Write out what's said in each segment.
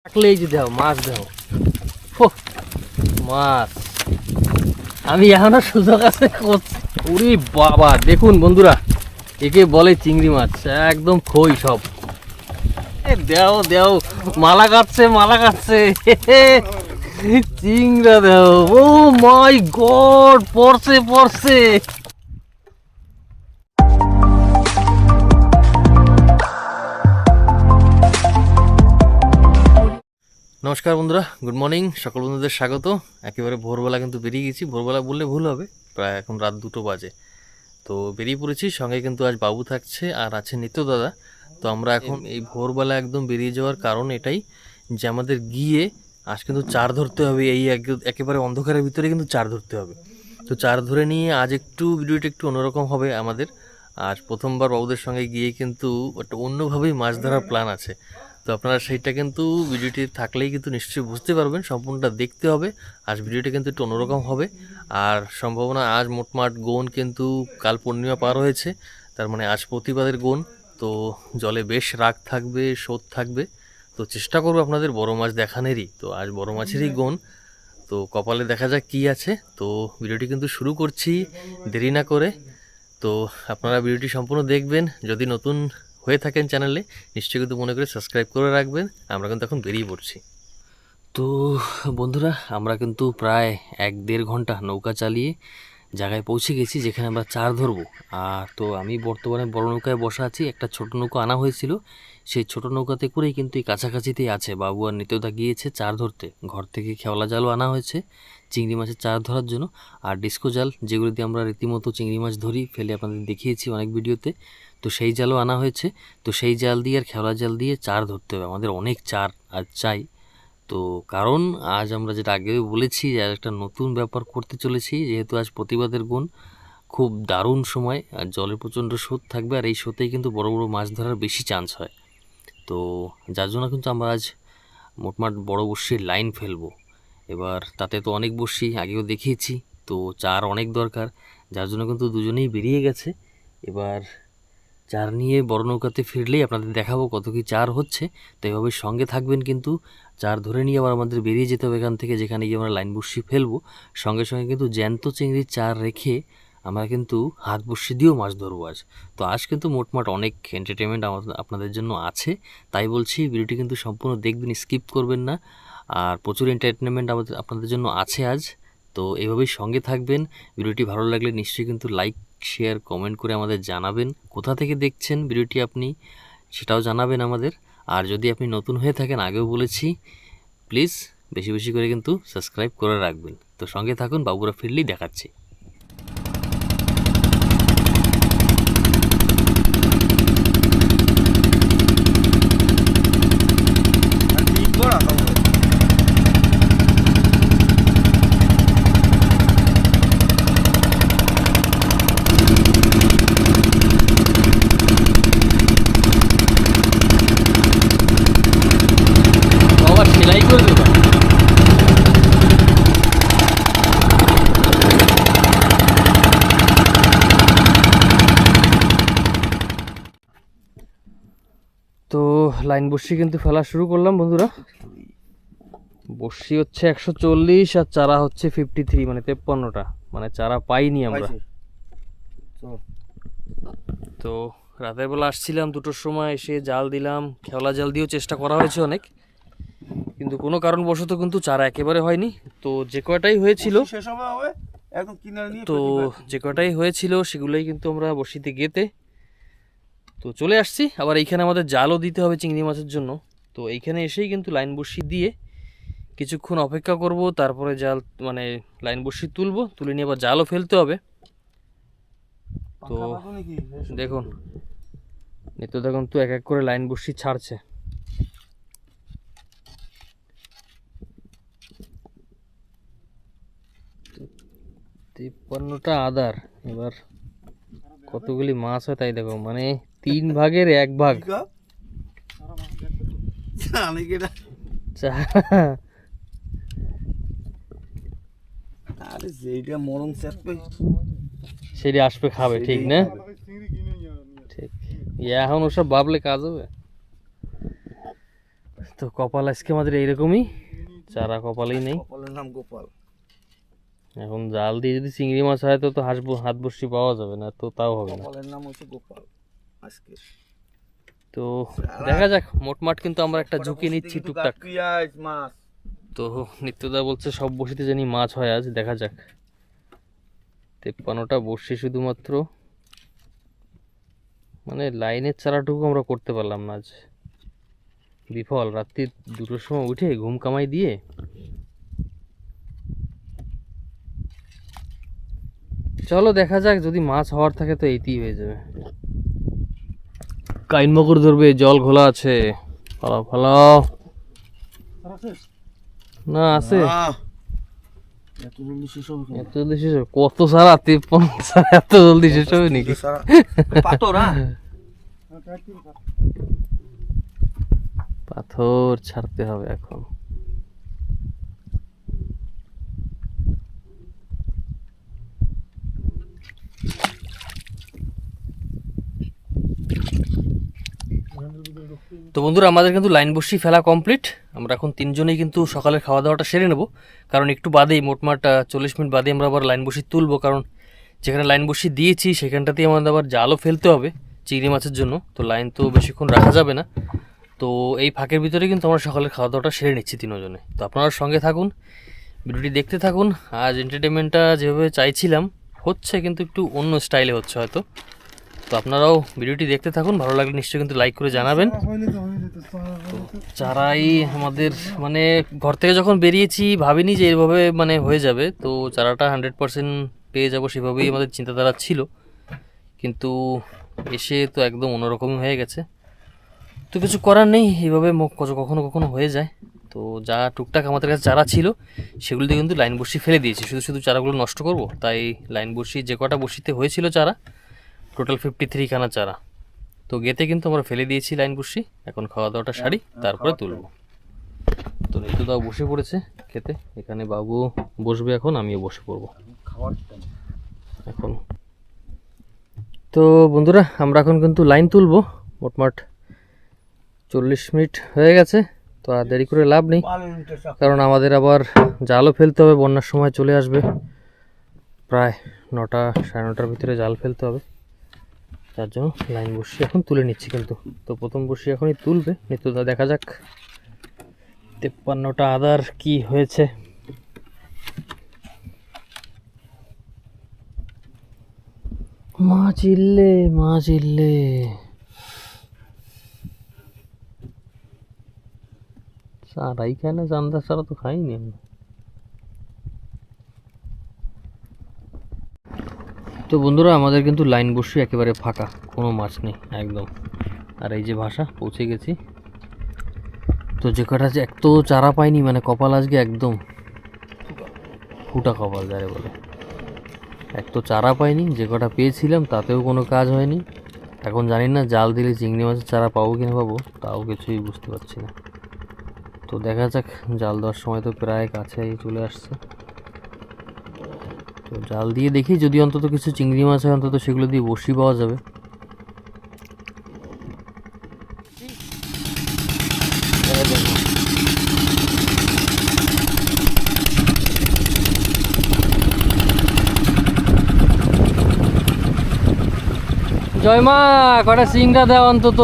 থাকলেই যে দেও মাছ দেও মাছ আমি এখনো সুযোগ আছে। ওরে বাবা দেখুন বন্ধুরা, একে বলে চিংড়ি মাছ, একদম খই সব। দেও দেও মালা কাটছে চিংড়া দেও। ও মাই গড, পড়ছে। নমস্কার বন্ধুরা, গুড মর্নিং। সকল বন্ধুদের স্বাগত। একেবারে ভোরবেলা কিন্তু বেরিয়ে গেছি, ভোরবেলা বললে ভুল হবে, প্রায় এখন রাত 2টো বাজে। তো বেরিয়ে পড়েছি, সঙ্গে কিন্তু আজ বাবু থাকছে আর আছে নিত্য দাদা। তো আমরা এখন এই ভোরবেলা একদম বেরিয়ে যাওয়ার কারণ এটাই যে আমাদের গিয়ে আজ কিন্তু চার ধরতে হবে। এই একেবারে অন্ধকারের ভিতরে কিন্তু চার ধরতে হবে। তো চার ধরে নিয়ে আজ একটু ভিডিওটা একটু অন্যরকম হবে আমাদের। আজ প্রথমবার বাবুদের সঙ্গে গিয়ে কিন্তু একটা অন্যভাবেই মাছ ধরার প্ল্যান আছে। তো আপনারা সেইটা কিন্তু ভিডিওটি থাকলেই কিন্তু নিশ্চয়ই বুঝতে পারবেন, সম্পূর্ণটা দেখতে হবে। আজ ভিডিওটা কিন্তু একটু অন্যরকম হবে। আর সম্ভাবনা আজ মোটমাট গোন কিন্তু কাল পূর্ণিমা পার হয়েছে, তার মানে আজ প্রতিবাদের গোন। তো জলে বেশ রাগ থাকবে, স্রোত থাকবে। তো চেষ্টা করবো আপনাদের বড় মাছ দেখানেরই। তো আজ বড় মাছেরই গোন। তো কপালে দেখা যাক কী আছে। তো ভিডিওটি কিন্তু শুরু করছি দেরি না করে। তো আপনারা ভিডিওটি সম্পূর্ণ দেখবেন। যদি নতুন হয়ে থাকেন চ্যানেলে, নিশ্চয়ই কিন্তু মনে করে সাবস্ক্রাইব করে রাখবেন। আমরা কিন্তু এখন বেরিয়ে পড়ছি। তো বন্ধুরা, আমরা কিন্তু প্রায় 1-1.5 ঘন্টা নৌকা চালিয়ে জায়গায় পৌঁছে গেছি যেখানে আমরা চার ধরবো। আর তো আমি বর্তমানে বড় নৌকায় বসা আছি। একটা ছোট নৌকা আনা হয়েছিল, সেই ছোট নৌকাতে করেই কিন্তু এই কাছাকাছিতেই আছে বাবু আর নিত্যদা গিয়েছে চার ধরতে। ঘর থেকে খেওলা জালও আনা হয়েছে চিংড়ি মাছের চার ধরার জন্য, আর ডিস্কো জাল যেগুলো দিয়ে আমরা রীতিমতো চিংড়ি মাছ ধরি, ফেলে আপনাদের দেখিয়েছি অনেক ভিডিওতে। তো সেই জালও আনা হয়েছে। তো সেই জাল দিয়ে আর খেওলা জাল দিয়ে চার ধরতে হবে, আমাদের অনেক চার আজ চাই। তো কারণ আজ আমরা যেটা আগেও বলেছি যে একটা নতুন ব্যাপার করতে চলেছি, যেহেতু আজ প্রতিবাদের গুণ, খুব দারুণ সময়, আর জলের প্রচণ্ড স্রোত থাকবে, আর এই স্রোতেই কিন্তু বড় বড় মাছ ধরার বেশি চান্স হয়। তো যার জন্য কিন্তু আমরা আজ মোটমাট বড় বড়শির লাইন ফেলবো। এবার তাতে তো অনেক বড়শি আগেও দেখিয়েছি, তো চার অনেক দরকার, যার জন্য কিন্তু দুজনেই বেরিয়ে গেছে। এবার চার নিয়ে বড় নৌকাতে ফিরলেই আপনাদের দেখাবো কত কি চার হচ্ছে। তো এভাবে সঙ্গে থাকবেন কিন্তু। চার ধরে নিয়ে আবার আমাদের বেরিয়ে যেতে হবে এখান থেকে, যেখানে গিয়ে আমরা লাইন বড়শি ফেলবো। সঙ্গে সঙ্গে কিন্তু জ্যান্ত চিংড়ির চার রেখে আমরা কিন্তু হাত বড়শি দিয়েও মাছ ধরবো আজ। তো আজ কিন্তু মোটমাট অনেক এন্টারটেনমেন্ট আপনাদের জন্য আছে। তাই বলছি ভিডিওটি কিন্তু সম্পূর্ণ দেখবেন, স্কিপ করবেন না। আর প্রচুর এন্টারটেনমেন্ট আপনাদের জন্য আছে আজ। তো এইভাবেই সঙ্গে থাকবেন। ভিডিওটি ভালো লাগলে নিশ্চয়ই কিন্তু লাইক, শেয়ার, কমেন্ট করে আমাদের জানাবেন। কোথা থেকে দেখছেন ভিডিওটি আপনি, সেটাও জানাবেন আমাদের। আর যদি আপনি নতুন হয়ে থাকেন, আগেও বলেছি, প্লিজ বেশি বেশি করে কিন্তু সাবস্ক্রাইব করে রাখবেন। তো সঙ্গে থাকুন, বাবুরা ফিরলেই দেখাচ্ছি। সেলাই করে দেবো। তো লাইন বড়শি কিন্তু ফেলা শুরু করলাম বন্ধুরা। বড়শি হচ্ছে 140 আর চারা হচ্ছে 53, মানে 53টা, মানে চারা পাইনি আমরা। তো রাতের বেলা আসছিলাম 2টোর সময়, এসে জাল দিলাম, খেওলা জাল দিয়েও চেষ্টা করা হয়েছে অনেক, কিন্তু কোনো কারণবশত কিন্তু চারা একেবারে হয়নি। তো যে কয়টাই হয়েছিল সেগুলোই কিন্তু আমরা বড়শিতে গেতে তো চলে আসছি। আবার এইখানে আমাদের জালও দিতে হবে চিংড়ি মাছের জন্য। তো এইখানে এসেই কিন্তু লাইন বড়শি দিয়ে কিছুক্ষণ অপেক্ষা করব, তারপরে জাল মানে লাইন বড়শি তুলবো, তুলে নিয়ে আবার জালও ফেলতে হবে। তো দেখুন নিত্য দেখুন তো এক এক করে লাইন বড়শি ছাড়ছে। তিপ্পান্নটা আদার, এবার কতগুলি মাছ হয় তাই দেখো, মানে 3 ভাগের 1 ভাগ। সেটা আসবে খাবে, ঠিক না? ঠিক, এখন ওসব ভাবলে কাজ হবে? তো কপাল আজকে আমাদের এইরকমই, চারা কপালেই নেই। কপালের নাম গোপাল। এখন জাল দিয়ে যদি চিংড়ি মাছ হয় তো তো হাত বসি পাওয়া যাবে না, তো তাও হবে না। কপালের নাম হচ্ছে গোপাল আজকে। তো দেখা যাক, মোটমাট কিন্তু আমরা একটা ঝুঁকি নিচ্ছি টুকটাক। পেঁয়াজ মাছ তো নিত্যদা বলছে সব বসিতে জানি মাছ হয় আজ, দেখা যাক। 53টা বসি শুধুমাত্র, মানে লাইনের চারাটুকু আমরা করতে পারলাম না আজ, বিফল। রাত্রি 2টোর সময় উঠে ঘুম কামাই দিয়ে চলো দেখা যাক, যদি মাছ হওয়ার থাকে তো এইতেই হয়ে যাবে। কাইন মকর ধরবে, জল ঘোলা আছে, ফালাও ফালাও। না আছে, এত জলদি শেষ হবে এত জলদি শেষ হবে? কত সারা 53 সারা এত জলদি শেষ হবে নাকি? পাথর পাথর ছাড়তে হবে এখন। তো বন্ধুরা, আমাদের কিন্তু লাইন বসি ফেলা কমপ্লিট। আমরা এখন তিনজনেই কিন্তু সকালের খাওয়া দাওয়াটা সেরে নেব, কারণ একটু বাদেই মোটমাট 40 মিনিট বাদে আমরা আবার লাইন বসি তুলবো। কারণ যেখানে লাইন বসি দিয়েছি সেখানটাতেই আমাদের আবার জালও ফেলতে হবে চিংড়ি মাছের জন্য, তো লাইন তো বেশিক্ষণ রাখা যাবে না। তো এই ফাঁকের ভিতরে কিন্তু আমরা সকালের খাওয়া দাওয়াটা সেরে নিচ্ছি তিনজনে। তো আপনারা সঙ্গে থাকুন, ভিডিওটি দেখতে থাকুন। আজ এন্টারটেনমেন্টটা যেভাবে চাইছিলাম হচ্ছে, কিন্তু একটু অন্য স্টাইলে হচ্ছে হয়তো। তো আপনারাও ভিডিওটি দেখতে থাকুন, ভালো লাগলে নিশ্চয়ই কিন্তু লাইক করে জানাবেন। চারাই আমাদের, মানে ঘর থেকে যখন বেরিয়েছি ভাবিনি যে এইভাবে মানে হয়ে যাবে, তো চারাটা 100% পেয়ে যাবো সেভাবেই আমাদের চিন্তাধারা ছিল, কিন্তু এসে তো একদম অন্যরকমই হয়ে গেছে। তো কিছু করার নেই, এইভাবে কখনো কখনো হয়ে যায়। তো যা টুকটাক আমাদের কাছে চারা ছিল সেগুলোতে কিন্তু লাইন বসি ফেলে দিয়েছি, শুধু শুধু চারাগুলো নষ্ট করব তাই লাইন বসি যে কটা বসিতে হয়েছিল চারা, টোটাল 53 খানা চারা, তো গেতে কিন্তু আমরা ফেলে দিয়েছি লাইন বসি। এখন খাওয়া দাওয়াটা সারি, তারপরে তুলব। তো নিত্যদাও বসে পড়েছে খেতে, এখানে বাবু বসবে, এখন আমিও বসে পড়বো এখন। তো বন্ধুরা, আমরা এখন কিন্তু লাইন তুলবো। মোটমাট 40 মিনিট হয়ে গেছে, তো আর দেরি করে লাভ নেই, কারণ আমাদের আবার জালও ফেলতে হবে, বন্যার সময় চলে আসবে। প্রায় 9টা 9:30 ভিতরে জাল ফেলতে হবে, তার জন্য লাইন বসি এখন তুলে নিচ্ছি কিন্তু। তো প্রথম বসি এখনই তুলবে নিত্যদা, দেখা যাক 53টা আদার কি হয়েছে। মা চিল্লে সারাই খায় না, জানদার সারা তো খাইনি আমরা। তো বন্ধুরা, আমাদের কিন্তু লাইন বসি একেবারে ফাঁকা, কোনো মাছ নেই একদম। আর এই যে ভাষা পৌঁছে গেছি। তো যে কটা এক তো চারা পাইনি, মানে কপাল আজকে একদম ফুটা কপাল যারে বলে। এক তো চারা পাইনি, যে কটা পেয়েছিলাম তাতেও কোনো কাজ হয়নি। এখন জানি না জাল দিলে চিংড়ি মাছের চারা পাবো কিনা, পাবো তাও কিছুই বুঝতে পারছি না। তো দেখা যাক, জাল দেওয়ার সময় তো প্রায় কাছেই চলে আসছে। তো জাল দিয়ে দেখি যদি অন্তত কিছু চিংড়ি মাছ হয়, অন্তত সেগুলো দিয়ে বসি পাওয়া যাবে। জয় মা, কটা সিংড়া দাও অন্তত।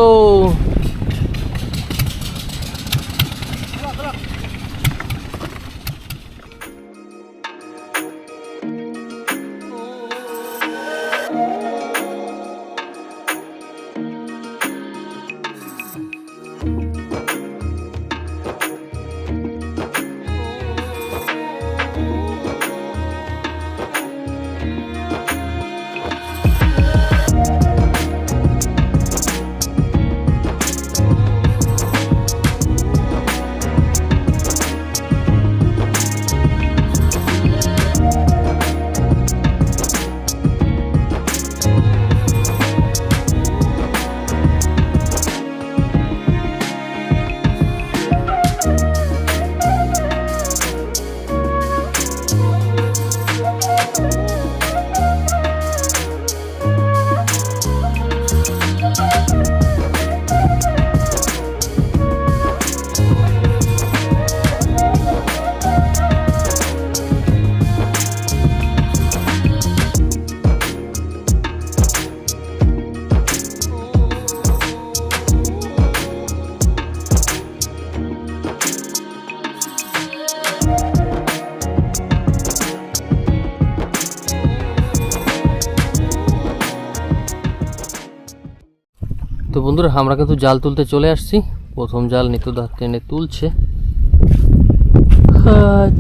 তো বন্ধুরা আমরা কিন্তু জাল তুলতে চলে আসছি। প্রথম জাল নিত্যদা টেনে তুলছে।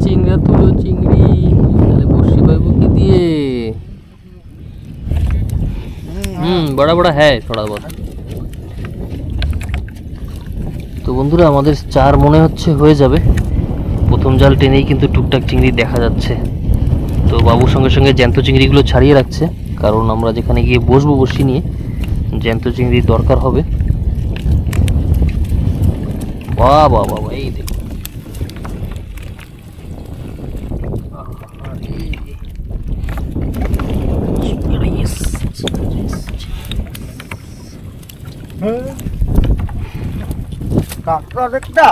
চিংড়া তুলো চিংড়ি, তাহলে বসি পাইব কি দিয়ে? বড়া বড়া হ্যাঁ থোড়া বহুত। তো বন্ধুরা আমাদের 4 মনে হচ্ছে হয়ে যাবে। প্রথম জাল টেনেই কিন্তু টুকটাক চিংড়ি দেখা যাচ্ছে। তো বাবুর সঙ্গে সঙ্গে জ্যান্ত চিংড়িগুলো ছাড়িয়ে রাখছে, কারণ আমরা যেখানে গিয়ে বসবো বসি নিয়ে জ্যান্ত চিংড়ির দরকার হবে। বাহ বাহ বাহ, এই দেখুন কাঁকড়া দেখটা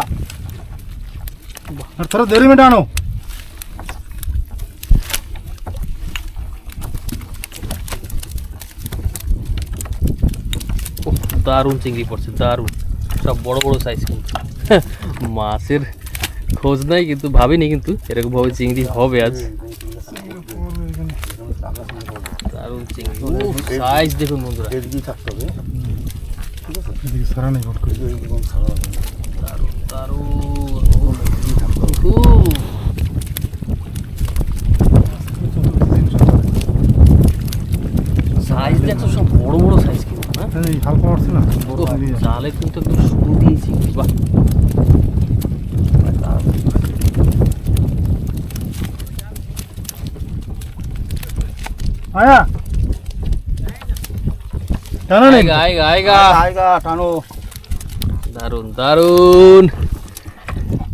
थोड़ा देरी में डालो। দারুণ চিংড়ি পড়ছে, দারুণ, সব বড় বড় সাইজ। কিন্তু মাছের খোঁজ নাই, কিন্তু ভাবিনি কিন্তু এরকম ভাবে চিংড়ি হবে আজ। দারুণ চিংড়ি, সাইজ দেখুন বন্ধুরা, सारा नहीं भटको। দারুণ দারুণ। সাইজ দেখো সব বড় বড় সাইজ কিন্তু না, नहीं हल्का और से ना জালে কিন্তু একদম শুরু দিয়েছি। বাহ, आया टानो नहीं আয়েগা আয়েগা আয়েগা। আয়গা টানো। দারুণ দারুণ।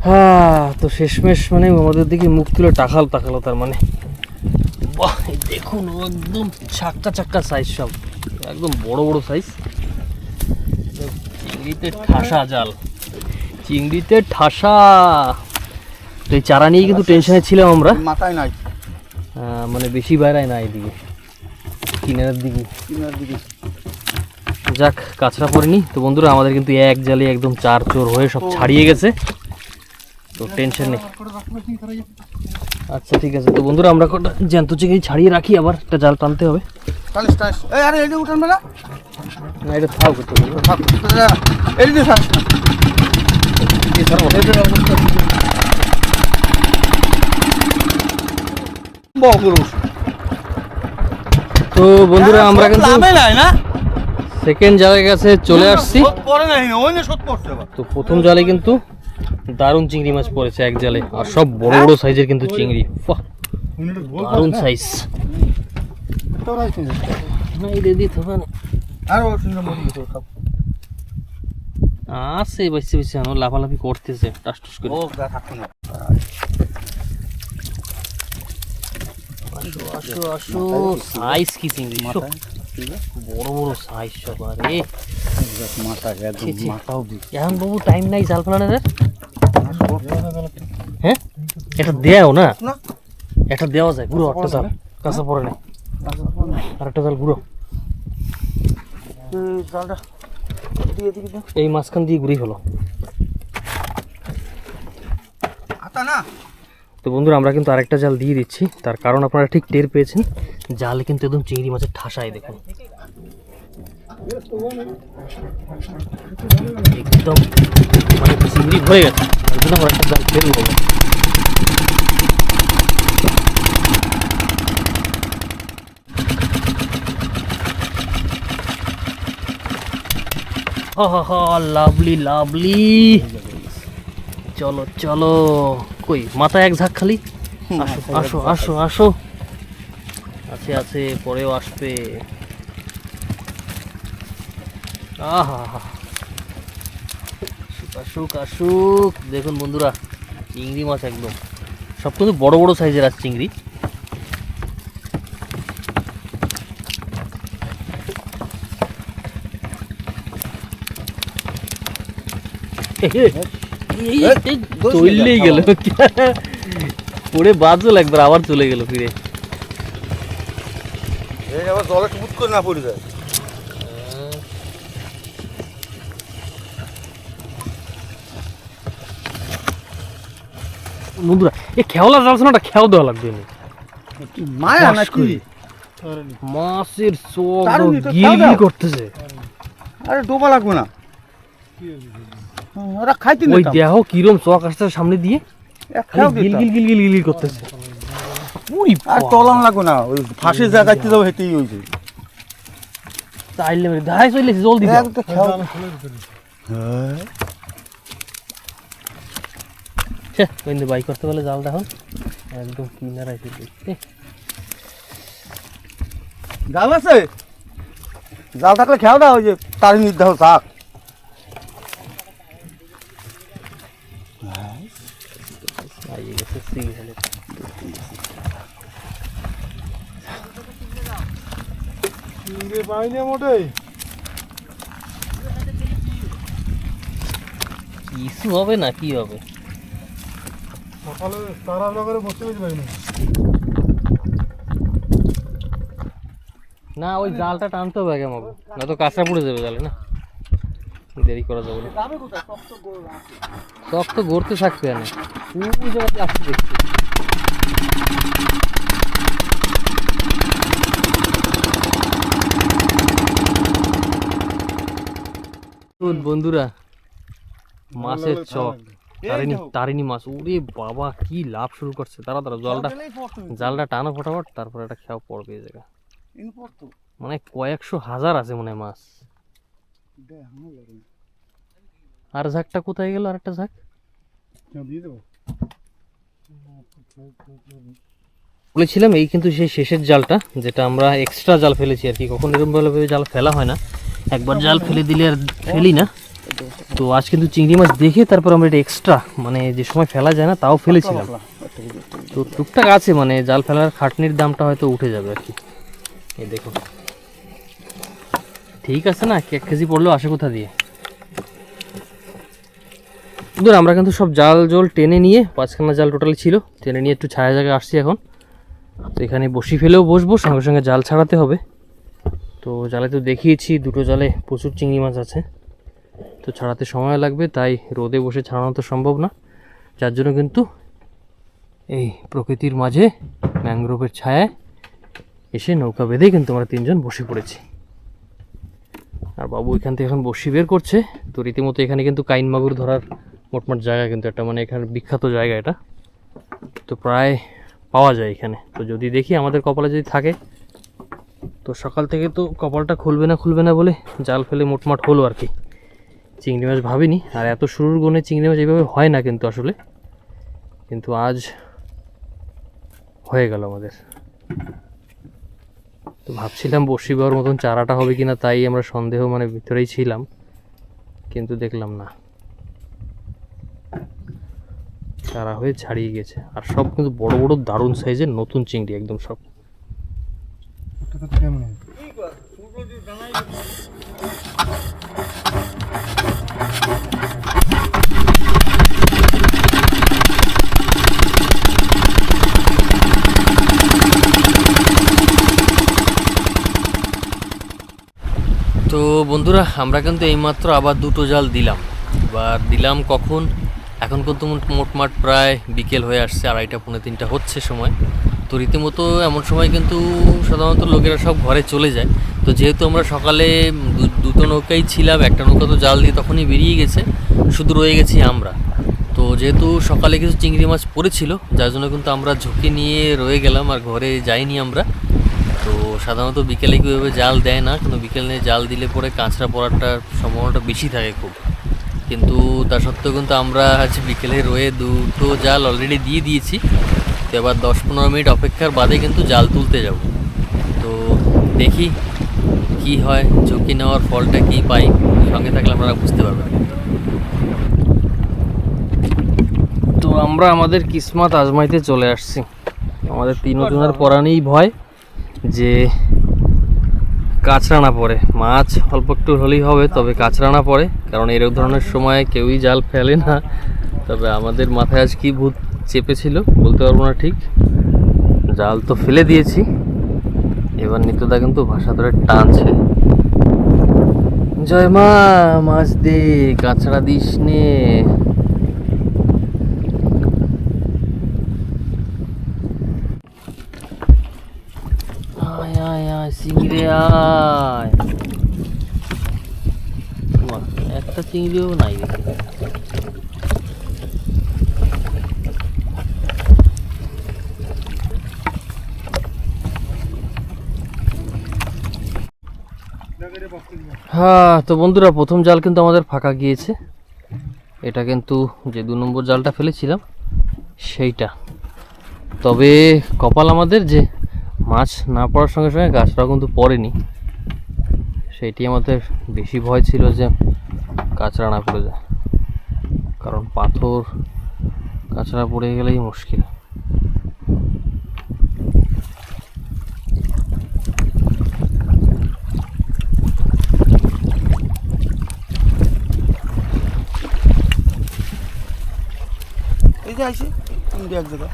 হ্যাঁ, তো শেষমেশ মানে আমাদের দিকে মুখ তুলে টাকাল তাকালো, তার মানে বাহ, এই দেখুন ও একদম চাক্কা চাক্কা সাইজ, সব একদম বড় বড় সাইজ। চিংড়িতে ঠাসা জাল, চিংড়িতে ঠাসা। তো এই চারা নিয়ে কিন্তু টেনশনে ছিলাম আমরা, মাথায় নাই, মানে বেশি বাইরায় না এদিকে কিনারের দিকে। কিনার দিকে। যাক, কাছড়া পড়েনি। তো বন্ধুরা আমাদের কিন্তু এক জালে একদম 4 চোর হয়ে সব ছাড়িয়ে গেছে, তো টেনশন নেই। আচ্ছা ঠিক আছে, তো বন্ধুরা আমরা কটা জ্যান্ত চিংড়ি ছাড়িয়ে রাখি, আবার একটা জাল টানতে হবে। টানিস টানিস। এই আরে এই উঠান বেলা। না এটা থাও করতে হবে। থাক। এই দিকে থাক। বগুরুস। তো বন্ধুরা আমরা কিন্তু লাভে নাই না। সেকেন্ড জালের কাছে চলে আসছি। শোধ পড়ে নাই, ওই না শোধ পড়ছে এবার। তো প্রথম জালে কিন্তু দারুণ চিংড়ি মাছ পড়েছে এক জালে, আর সব বড় বড় সাইজের কিন্তু চিংড়ি। বাহ, দারুণ সাইজ। না এই দিদি তো মানে আর ওর সঙ্গে মরি গেছে সব। আছে বাইসে বাইসে আনো, লাফালাফি করতেছে টাস টুস করে। ও গা থাকতো না। আসো আসো আসো, সাইজ কি চিংড়ি, সব বড় বড় সাইজ সব। আরে মাথা একদম ছি, ছি। মাথাও দি। এখন বাবু টাইম নাই জাল ফেলানোর। হ্যাঁ, এটা দেও না, না। এটা দেওয়া যায় পুরো একটা জাল, কাঁচা পড়ে নাই। আর একটা জাল পুরো এই জালটা দিয়ে দিবি তো। এই মাঝখান দিয়ে ঘুরে ফেলো। আতা না। তো বন্ধুরা আমরা কিন্তু আরেকটা জাল দিয়ে দিচ্ছি, তার কারণ আপনারা ঠিক টের পেয়েছেন, জালে কিন্তু একদম চিংড়ি মাছের ঠাসায় দেখুন, একদম মানে চিংড়ি ভরে গেছে। তার জন্য আমরা একটা জাল ফেলবো। Lovely lovely. চলো চলো, কই মাথায় এক ঝাঁক খালি। আসো আসো আসো আসো, আছে আছে, পরেও আসবে। আহা, আসুক আসুক। দেখুন বন্ধুরা চিংড়ি মাছ একদম সব কিন্তু বড় বড় সাইজের আছে চিংড়ি। চললেই গেল, পড়ে বাজল একবার, আবার চলে গেল ফিরে। এই আবার জলে টুকুট করে না পড়ে যায়। বন্ধুরা এই খেওলা জাল শোনাটা খেয়াও দেওয়া লাগবে না, মায়া নাকি? মাছের চোখ দারুণ, এটা গিল খেয়াও দাও। করতেছে। আরে ডোবা লাগবে না ওরা খাইতে ওই নিতাম দেহ কিরম চক আসছে সামনে দিয়ে খাও গিল দিতাম গিল গিল গিল গিল করতেছে উরি আর তলান লাগবে না ওই ফাঁসের জায়গাতে যাবো হেঁটেই হয়েছে তাইলে মেরে ধাই চলেছে জলদি দাও। একদম খাও ছ্যা, কিন্তু বাই করতে পারলে জালটা এখন একদম কিনারা এসে দেখতে জাল আছে জাল থাকলে খেয়াল দাও ওই যে তারি নির্দাহ শাক আইয়ে গেছে সিরিয়ালে চিংড়ি পাইনি মোটেই কিছু হবে না কি হবে সকালে তারা করে বসে গেছি পাইনি না ওই জালটা টানতে হবে আগে আমাকে না তো কাঁচরা পড়ে যাবে জালে না দেরি করা যাবে না সব তো গড়তে থাকবে না ওই জায়গাতে আসতে দেখছি বন্ধুরা মাছের চক তারিনি মাছ ওরে বাবা কি লাভ শুরু করছে তারা জালটা টানো ফটাফট তারপর একটা খেয়াও পড়বে এই জায়গা মানে কয়েকশো হাজার আছে মনে হয় মাছ আর ঝাঁকটা কোথায় গেল আরেকটা ঝাঁক দিয়ে দেবো বলেছিলাম এই কিন্তু সেই শেষের জালটা যেটা আমরা এক্সট্রা জাল ফেলেছি আর কি কখন এরকম ভাবে জাল ফেলা হয় না একবার জাল ফেলে দিলে আর ফেলি না তো আজ কিন্তু চিংড়ি মাছ দেখে তারপর আমরা এটা এক্সট্রা মানে যে সময় ফেলা যায় না তাও ফেলেছিলাম তো টুকটাক আছে মানে জাল ফেলার খাটনির দামটা হয়তো উঠে যাবে আর কি এই দেখুন ঠিক আছে না 1 কেজি পড়লেও আসে কোথা দিয়ে ধর আমরা কিন্তু সব জাল জল টেনে নিয়ে 5খানা জাল টোটালি ছিল টেনে নিয়ে একটু ছায়া জায়গায় আসছি এখন তো এখানে বসি ফেলেও বসবো সঙ্গে সঙ্গে জাল ছাড়াতে হবে তো জালে তো দেখিয়েছি দুটো জালে প্রচুর চিংড়ি মাছ আছে তো ছাড়াতে সময় লাগবে তাই রোদে বসে ছাড়ানো তো সম্ভব না যার জন্য কিন্তু এই প্রকৃতির মাঝে ম্যানগ্রোভের ছায়ায় এসে নৌকা বেঁধে কিন্তু আমরা 3 জন বসে পড়েছি আর বাবু এখান থেকে এখন বসি বের করছে তো রীতিমতো এখানে কিন্তু কাইন মাগুর ধরার মোটমাট জায়গা কিন্তু একটা মানে এখানে বিখ্যাত জায়গা এটা তো প্রায় পাওয়া যায় এখানে তো যদি দেখি আমাদের কপালে যদি থাকে তো সকাল থেকে তো কপালটা খুলবে না বলে জাল ফেলে মোটমাট হলো আর কি চিংড়ি মাছ ভাবিনি আর এত শুরুর গুণে চিংড়ি মাছ এইভাবে হয় না কিন্তু আসলে কিন্তু আজ হয়ে গেল আমাদের তো ভাবছিলাম বসি পাওয়ার মতন চারাটা হবে কিনা তাই আমরা সন্দেহ মানে ভিতরেই ছিলাম কিন্তু দেখলাম না চারা হয়ে ছাড়িয়ে গেছে আর সব কিন্তু বড় বড় দারুণ সাইজের নতুন চিংড়ি একদম সব কেমন তো বন্ধুরা আমরা কিন্তু এইমাত্র আবার 2টো জাল দিলাম এবার দিলাম কখন এখন কিন্তু মোটমাট প্রায় বিকেল হয়ে আসছে 2:30 পৌনে 3টা হচ্ছে সময় তো রীতিমতো এমন সময় কিন্তু সাধারণত লোকেরা সব ঘরে চলে যায় তো যেহেতু আমরা সকালে দুটো নৌকাই ছিলাম একটা নৌকা তো জাল দিয়ে তখনই বেরিয়ে গেছে শুধু রয়ে গেছি আমরা তো যেহেতু সকালে কিছু চিংড়ি মাছ পড়েছিল যার জন্য কিন্তু আমরা ঝুঁকি নিয়ে রয়ে গেলাম আর ঘরে যাইনি আমরা তো সাধারণত বিকেলে কীভাবে জাল দেয় না কিন্তু বিকেলে জাল দিলে পরে কাঁচরা পড়ার সম্ভাবনাটা বেশি থাকে খুব কিন্তু তা সত্ত্বেও কিন্তু আমরা আজ বিকেলে রয়ে 2টো জাল অলরেডি দিয়ে দিয়েছি তো এবার 10-15 মিনিট অপেক্ষার বাদে কিন্তু জাল তুলতে যাব তো দেখি কি হয় ঝুঁকি নেওয়ার ফলটা কি পাই সঙ্গে থাকলে আপনারা বুঝতে পারবেন তো আমরা আমাদের কিসমত আজমাইতে চলে আসছি আমাদের 3 জনের পরানেই ভয় যে কাঁচরা না পড়ে মাছ অল্প একটু হলেই হবে তবে কাঁচরা না পড়ে কারণ এরকম ধরনের সময় কেউই জাল ফেলে না তবে আমাদের মাথায় আজ কি ভূত চেপেছিল বলতে পারবো না ঠিক জাল তো ফেলে দিয়েছি এবার নিত্যদা কিন্তু ভাষা ধরে টানছে জয় মা মাছ দে কাঁচরা দিস নে আয় আয় আয় চিংড়ি আয় একটা চিংড়িও নাই দেখি। হ্যাঁ, তো বন্ধুরা প্রথম জাল কিন্তু আমাদের ফাঁকা গিয়েছে। এটা কিন্তু যে 2 নম্বর জালটা ফেলেছিলাম সেইটা। তবে কপাল আমাদের যে মাছ না পড়ার সঙ্গে সঙ্গে গাছটাও কিন্তু পড়েনি, সেইটি আমাদের বেশি ভয় ছিল যে কাঁচড়া না পড়ে যায়, কারণ পাথর কাঁচড়া পড়ে গেলেই মুশকিল। এই যে আইছে তিনটে এক জায়গা,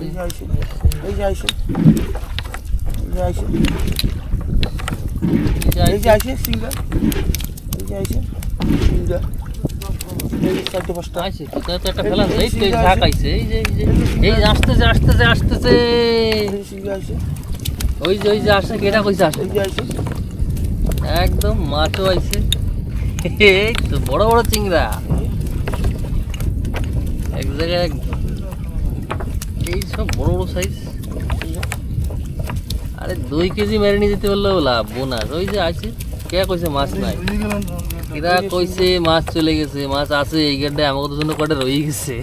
এই যে আইছে, এই যে আইছে, এই যে আইছে, এই যে আইছে সিঙ্গা, এই যে আইছে সিঙ্গা, এই চারটে পাঁচটা আইছে কোথায় তো একটা ফেলা, এই তো ঝাঁক আইছে, এই যে এই যে আসতেছে আসতেছে আসতেছে, এই সিঙ্গা আইছে, ওই যে আসে কেটা কইছে আসে, এই যে আইছে, একদম মাছও আইছে। এই তো বড় বড় চিংড়া এক জায়গায়, এই সব বড় বড় সাইজ। আরে 2 কেজি মেরে নিয়ে যেতে পারলেও লাভ, বোনাস। ওই যে আছে, কে কইছে মাছ নাই, এরা কইছে মাছ চলে গেছে, মাছ আছে এই গাড্ডায়, আমাকে জন্য কটা রয়ে গেছে।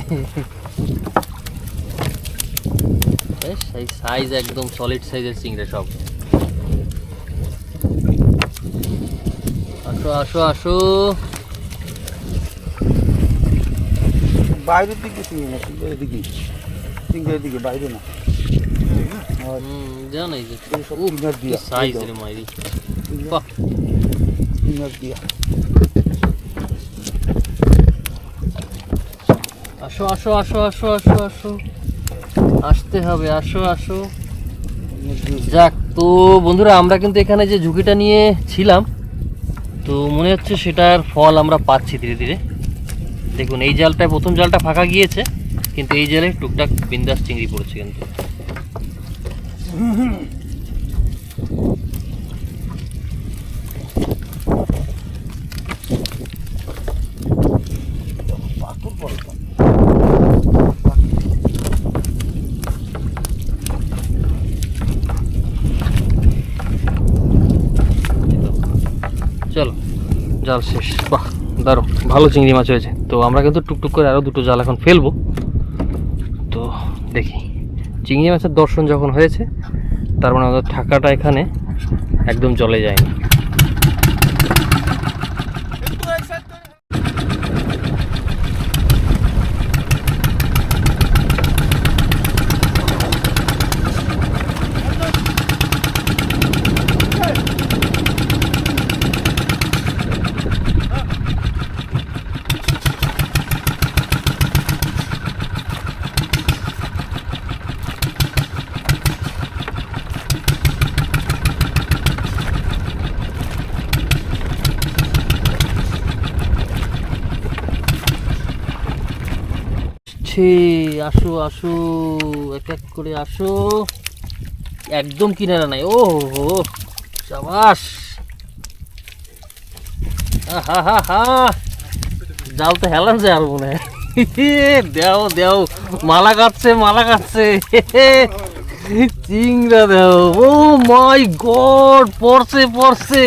এই সাইজ একদম সলিড সাইজের চিংড়া সব। আসো আসো আসো, বাইরের দিকে সিঙ্গা না, সিঙ্গার দিকে, সিঙ্গার দিকে, বাইরে না। জানো এই যে সব সিঙ্গার দিয়া, সাইজ রে মাইরি, বাহ। সিঙ্গার দিয়া। আসো আসো আসো আসো আসো আসো, আসতে হবে, আসো আসো। যাক, তো বন্ধুরা আমরা কিন্তু এখানে যে ঝুঁকিটা নিয়ে ছিলাম, তো মনে হচ্ছে সেটার ফল আমরা পাচ্ছি ধীরে ধীরে। দেখুন এই জালটায় প্রথম জালটা ফাঁকা গিয়েছে, কিন্তু এই জালে টুকটাক বিন্দাস চিংড়ি পড়েছে কিন্তু। পাথর পড়ে তো। চলো, জাল শেষ। বাহ, দারুণ ভালো চিংড়ি মাছ হয়েছে। তো আমরা কিন্তু টুকটুক করে আরও 2টো জাল এখন ফেলবো। তো দেখি, চিংড়ি মাছের দর্শন যখন হয়েছে, তার মানে আমাদের থাকাটা এখানে একদম চলে যায়নি। আসো আসো, এক এক করে আসো, একদম কিনারা নাই। ও হো, সাবাস, জাল তো হেলান যায় আর মনে হয়। দেও দেও, মালা কাটছে মালা কাটছে, চিংড়া দেও। ও মাই গড, পড়ছে পড়ছে,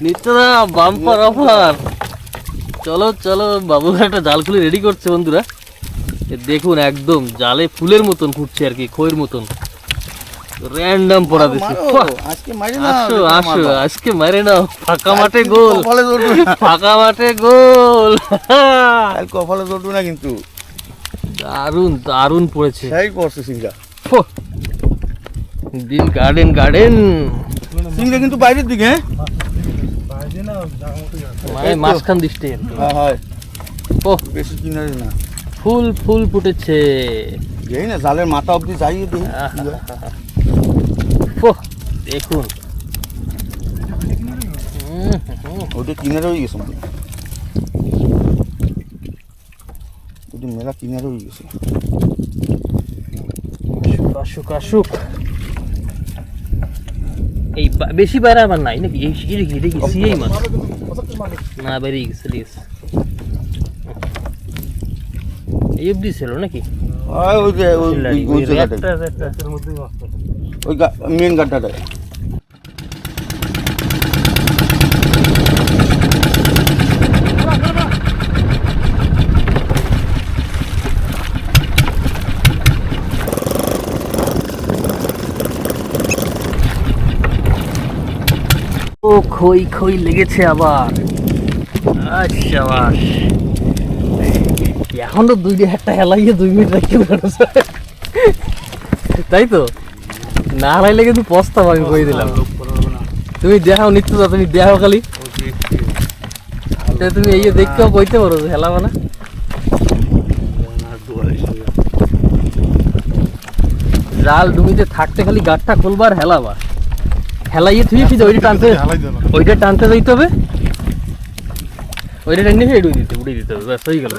নিত্যদা বাম্পার অফার। চলো চলো, বাবু একটা জাল খুলে রেডি করছে বন্ধুরা। দেখুন একদম জালে ফুলের মতন ফুটছে আর কি, খইয়ের মতন র্যান্ডম পড়া দিচ্ছে। আজকে মারি না, আসো আসো, আজকে মারে নাও, ফাঁকা মাঠে গোল, কপালে ধরবে না, ফাঁকা মাঠে গোল। কাল কপালে ধরবে না কিন্তু। দারুন দারুন পড়েছে, সেই পড়ছে সিঙ্গা। দিল গার্ডেন গার্ডেন, সিঙ্গা কিন্তু বাইরের দিকে, হ্যাঁ বাইরে না জায়গা মতো যাচ্ছে। মানে মাঝখান দৃষ্টি। হ্যাঁ হয়, ও বেশি কিনারে না, ফুল ফুল ফুটেছে। এই না জালের মাথা অবধি যাইয়ে দিই। দেখুন ওটা কিনারে হয়ে গেছে, মানে ওটা মেলা কিনারে হয়ে গেছে। আসুক আসুক আসুক, এই বেশি বাইরে আবার নাই নাকি? এটা কি সিএই মাছ? না বেরিয়ে গেছে, গেছে এই অবধি ছিল নাকি? ওই যে ওই মেন গাড্ডাটা। ও খই খই লেগেছে আবার। আচ্ছা বাস, এখন তো 2 হেলাইয়ে 2 মিনিট রাখতে পারছো, তাই তো? না হারাইলে কিন্তু পস্তাব, আমি কই দিলাম। তুমি দেখাও নিত্য, তুমি দেখাও খালি, তুমি এই দেখতেও কইতে পারো হেলাবা না। জাল ডুবিতে থাকতে খালি গাঁটটা খুলবার হেলাবা, হেলাইয়ে তুই কি ওইটা টানতে, ওইটা টানতে যাইতে হবে, ওইটা টানতে উড়িয়ে দিতে হবে, ব্যাস হয়ে গেল।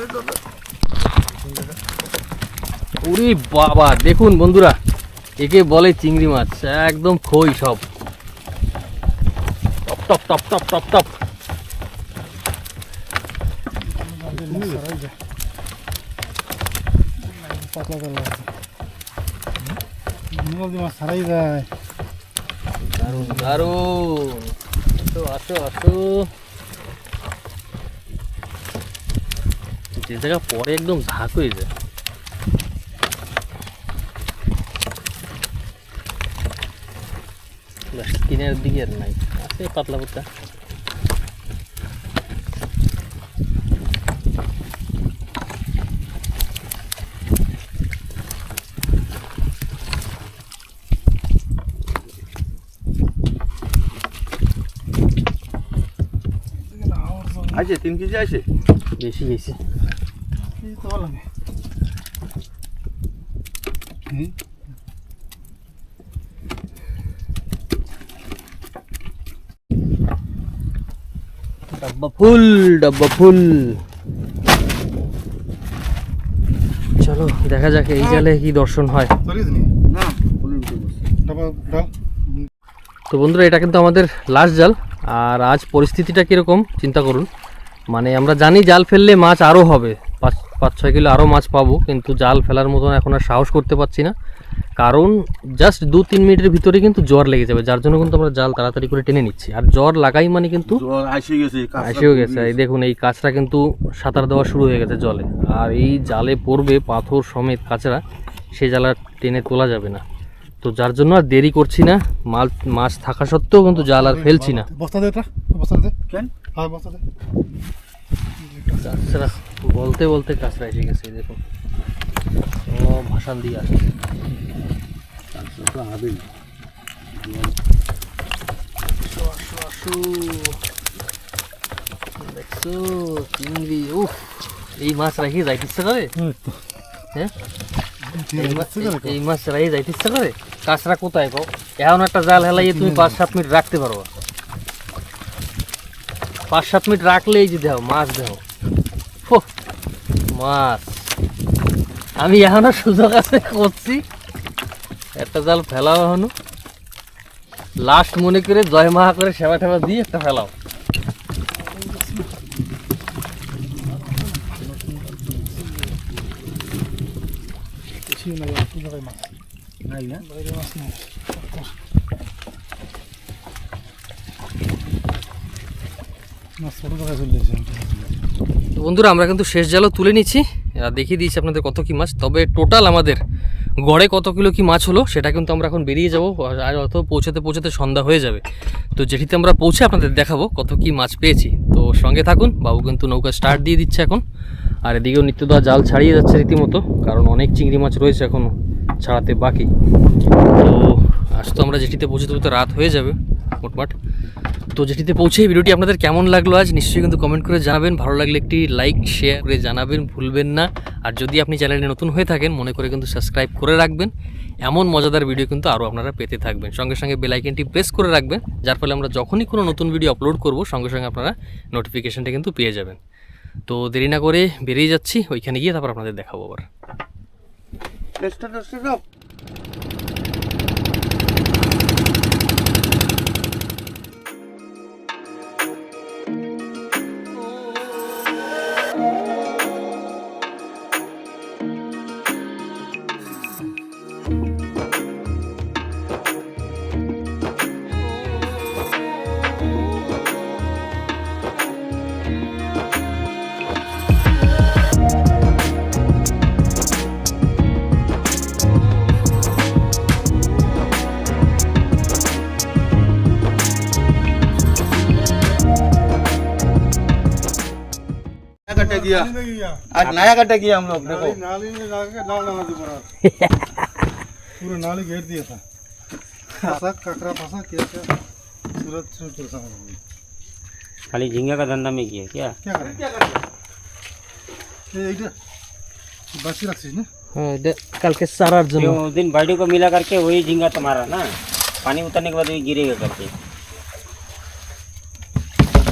ওরে বাবা, দেখুন বন্ধুরা, একে বলে চিংড়ি মাছ, একদম খই সব, top top top top top top. ছাড়াই যায়। দারুণ দারুণ, আসো আসো। যে জায়গা পরে একদম ঝাঁক হয়ে যায়। কিনার দিকে আর নাই, আছে পাতলা পাতলা। আছে 3 কেজি আছে, বেশি বেশি। এই তো লাগে। ডাব্বা ফুল, ডাব্বা ফুল। চলো দেখা যাক এই জালে কি দর্শন হয়। চলিস নি না ডাবা ডাল। তো বন্ধুরা, এটা কিন্তু আমাদের লাস্ট জাল। আর আজ পরিস্থিতিটা কীরকম চিন্তা করুন, মানে আমরা জানি জাল ফেললে মাছ আরও হবে, 5-6 কিলো আরও মাছ পাবো, কিন্তু জাল ফেলার মতন এখন আর সাহস করতে পারছি না, কারণ জাস্ট 2-3 মিনিটের ভিতরে কিন্তু জ্বর লেগে যাবে, যার জন্য কিন্তু আমরা জাল তাড়াতাড়ি করে টেনে নিচ্ছি। আর জ্বর লাগাই মানে কিন্তু এসেও গেছে। এই দেখুন, এই কাঁচরা কিন্তু সাঁতার দেওয়া শুরু হয়ে গেছে জলে, আর এই জালে পড়বে পাথর সমেত কাঁচরা, সে জাল আর টেনে তোলা যাবে না। তো যার জন্য আর দেরি করছি না, মাছ থাকা সত্ত্বেও কিন্তু জাল আর ফেলছি না। বস্তা দে, এটা বস্তা দে। কেন? হ্যাঁ বস্তা দে। কাঁচরা বলতে বলতে কাঁচরা এসে গেছে, এই দেখুন, ও ভাসান দিয়ে আসছে। দেখছো চিংড়ি, উফ, এই মাছ রাখি যাইতে ইচ্ছা করে, হ্যাঁ এই মাছ রাখি যাইতে ইচ্ছা করে। কাঁচরা কোথায় পাও? এখন একটা জাল হেলাইয়ে তুমি 5-7 মিনিট রাখতে পারবা, 5-7 মিনিট রাখলেই যে দেও মাছ, দেও মাছ। আমি এখনো সুযোগ আছে করছি, একটা জাল ফেলাও এখনো, লাস্ট মনে করে জয় মাহা করে সেবা টেবা দিয়ে একটা ফেলাও। কিছুই নাই, কি জায়গায় মাছ নাই না, বাইরে মাছ নাই। মাছ ছোট জায়গায় চলে এসেছে। তো বন্ধুরা, আমরা কিন্তু শেষ জালও তুলে নিচ্ছি, দেখিয়ে দিয়েছি আপনাদের কত কি মাছ। তবে টোটাল আমাদের গড়ে কত কিলো কি মাছ হলো সেটা কিন্তু আমরা এখন বেরিয়ে যাবো, আর অত পৌঁছাতে পৌঁছাতে সন্ধ্যা হয়ে যাবে। তো যেটিতে আমরা পৌঁছে আপনাদের দেখাবো কত কি মাছ পেয়েছি। তো সঙ্গে থাকুন, বাবু কিন্তু নৌকা স্টার্ট দিয়ে দিচ্ছে এখন, আর এদিকেও নিত্যদা জাল ছাড়িয়ে যাচ্ছে রীতিমতো, কারণ অনেক চিংড়ি মাছ রয়েছে এখন ছাড়াতে বাকি। তো আজ তো আমরা যেটিতে পৌঁছতে পৌঁছতে রাত হয়ে যাবে মোটমাট। তো যেটিতে পৌঁছে ভিডিওটি আপনাদের কেমন লাগলো আজ নিশ্চয়ই কিন্তু কমেন্ট করে জানাবেন, ভালো লাগলে একটি লাইক শেয়ার করে জানাবেন, ভুলবেন না। আর যদি আপনি চ্যানেলে নতুন হয়ে থাকেন মনে করে কিন্তু সাবস্ক্রাইব করে রাখবেন, এমন মজাদার ভিডিও কিন্তু আরও আপনারা পেতে থাকবেন। সঙ্গে সঙ্গে বেল আইকনটি প্রেস করে রাখবেন, যার ফলে আমরা যখনই কোনো নতুন ভিডিও আপলোড করব সঙ্গে সঙ্গে আপনারা নোটিফিকেশনটা কিন্তু পেয়ে যাবেন। তো দেরি না করে বেরিয়ে যাচ্ছি, ওইখানে গিয়ে তারপর আপনাদের দেখাবো আবার। किया आज नया गड्ढा किया हम लोग देखो नाली में जाके डाल डाला दोबारा पूरा नाली घेर दिया था फंसा ककड़ा फंसा क्या क्या सूरत से परेशान हो गई खाली झींगा का धंधा में किया क्या? क्या करें ये इधर बासी रखছিস না হ্যাঁ এটা কালকে সারার জন্য क्यों उस दिन बॉडी को मिला करके वही झींगा तुम्हारा ना पानी उतरने के बाद वही गिरेगा करके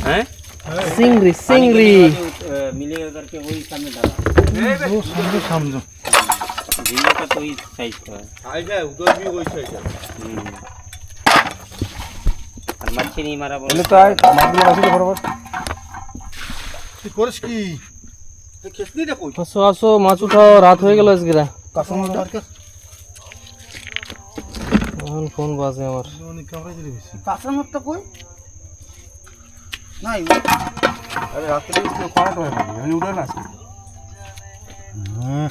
हैं সিংড়ি पानी সিংড়ি गिरने के बाद मिलेगा करके वही सामने डाला वो समझो समझो झींगा का तो वही साइज का है आई जाए उधर भी वही सही है और मच्छी नहीं मारा बोलो তো আয় মাছগুলো আসলে বরাবর তুই করিস কি तो खिसनी देखो আসো আসো মাছ উঠাও রাত হয়ে গেল আজকে কাঁচামাল মার্কেট এখন ফোন বাজে আমার অনেক ক্যামেরা দিলি বেশি कासा मत तो कोई नहीं আরে রাতে তো পাওয়া তো হবে আমি উড়ে না আজকে হ্যাঁ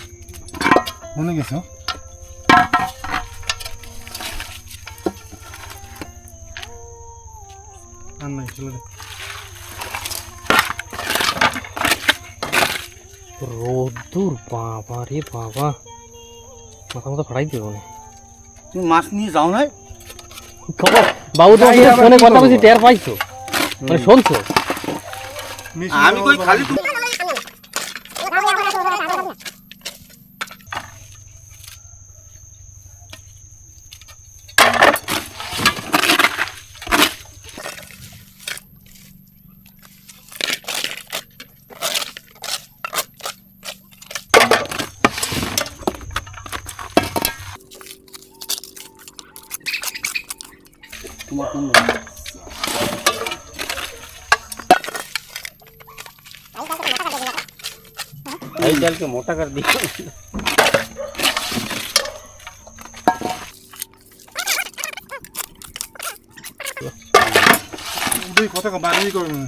মনে গেছো আর নাই চলে দে রোদ্দুর বাবা রে বাবা মাথা মতো ফাটাই দেবো না तुम माछ नहीं जाओ ना খবর বাবু তো ফোনে কথা বলছি টের পাইছো মানে শুনছো আমি कोई खाली साइज डाल के मोटा कर दिया উদয় কথা বাড়ি করবে না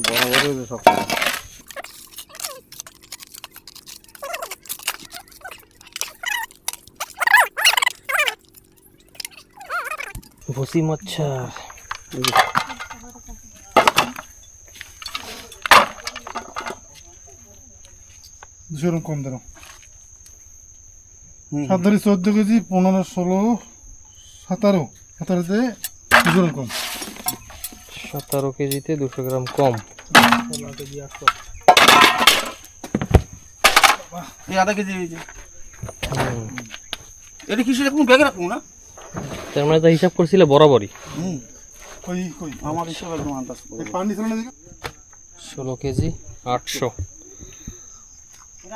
बड़ा बड़ा सब ভুসি মচ্ছর দুশোরকম কম দাঁড়াও 7 14 কেজি 15 16 17 17তে দুশোরকম কম 17 কেজিতে 200 গ্রাম কম ये आधा केजी ये किसी रकम बैग रखूं ना তার মানে তো হিসাব করছিলে বরাবরই কই কই আমার হিসাব একদম আন্দাজ এই পানি ছিল না দেখো 16 কেজি 800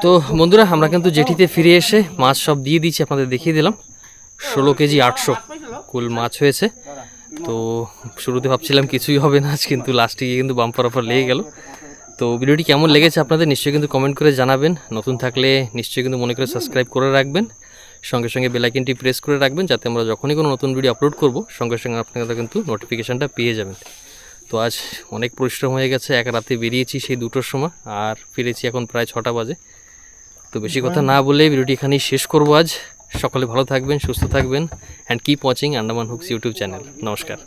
তো বন্ধুরা আমরা কিন্তু জেটিতে ফিরে এসে মাছ সব দিয়ে দিচ্ছি আপনাদের দেখিয়ে দিলাম 16 কেজি 800 কুল মাছ হয়েছে তো শুরুতে ভাবছিলাম কিছুই হবে না আজ কিন্তু লাস্টে গিয়ে কিন্তু বাম্পার অফার লেগে গেল তো ভিডিওটি কেমন লেগেছে আপনাদের নিশ্চয়ই কিন্তু কমেন্ট করে জানাবেন নতুন থাকলে নিশ্চয়ই কিন্তু মনে করে সাবস্ক্রাইব করে রাখবেন সঙ্গে সঙ্গে বেল আইকনটি প্রেস করে রাখবেন যাতে আমরা যখনই কোনো নতুন ভিডিও আপলোড করব সঙ্গে সঙ্গে আপনারা কিন্তু নোটিফিকেশানটা পেয়ে যাবেন তো আজ অনেক পরিশ্রম হয়ে গেছে এক রাতে বেরিয়েছি সেই 2টোর সময় আর ফিরেছি এখন প্রায় 6টা বাজে তো বেশি কথা না বলে ভিডিওটি এখানেই শেষ করব আজ সকলে ভালো থাকবেন সুস্থ থাকবেন and keep watching Andaman hooks YouTube channel নমস্কার